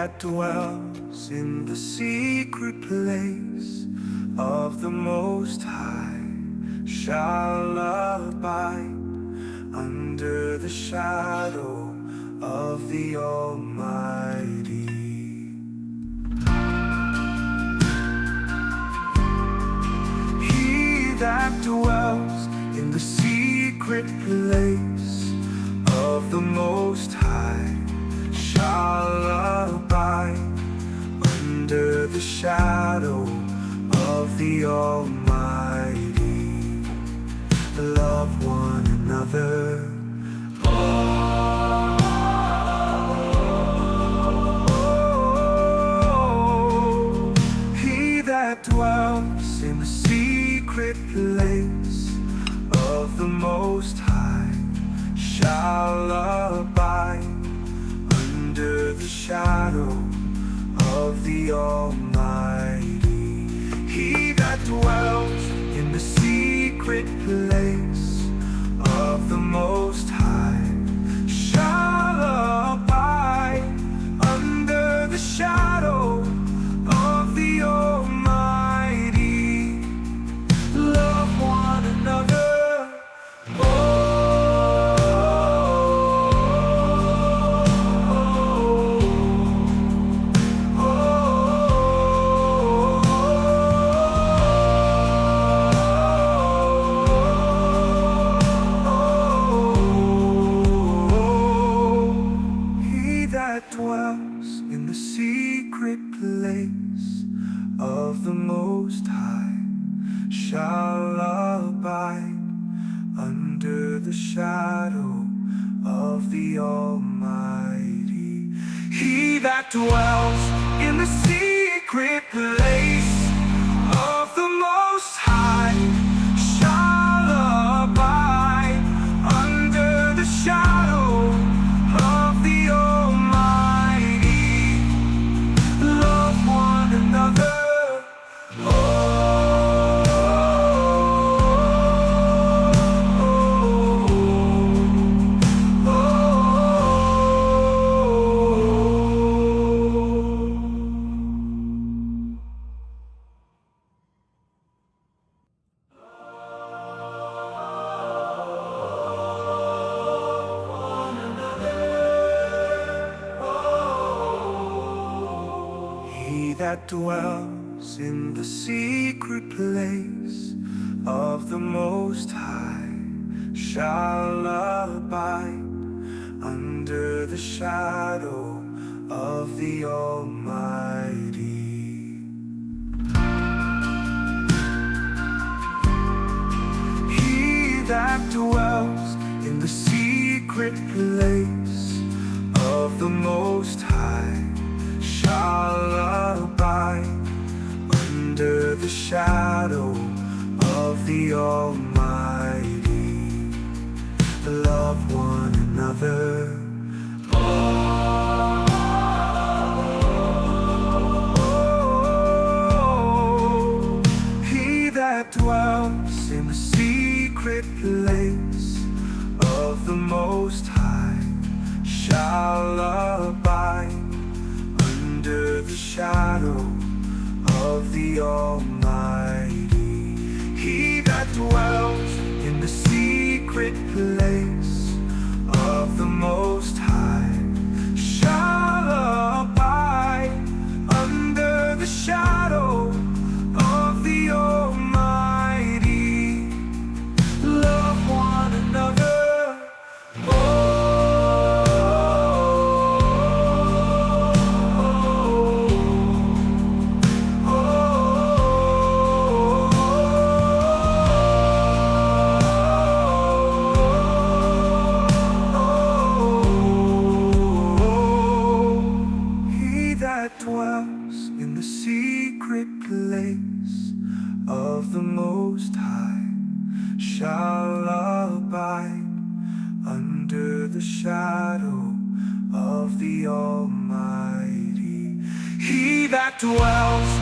that dwells in the secret place of the Most High shall abide under the shadow of the Almighty. He that dwells in the secret place of the Most High shall abide under the shadow of the Almighty. Love one another. He that dwells in the secret place of the Most High shall abide under the shadow of the Almighty. He that dwells in the secret place of the Most High shall abide under the shadow of the Almighty. Love one another. Dwells in the secret place of the Most High shall abide under the shadow of the Almighty. He that dwells in the secret place of the Most High shall abide under the shadow of the Almighty. Love one another. He that dwells in the secret place of the Most High shall abide under the shadow of the Almighty. He that dwells in the secret place of the Most High shall abide under the shadow of the Almighty. Love one another. He that dwells in the secret place of the Most High shall abide under the shadow of the Almighty. He that dwells in the secret place of the Most High shall abide under the shadow of the Almighty. Love one another. Dwells in the secret place of the Most High shall abide under the shadow of the Almighty. He that dwells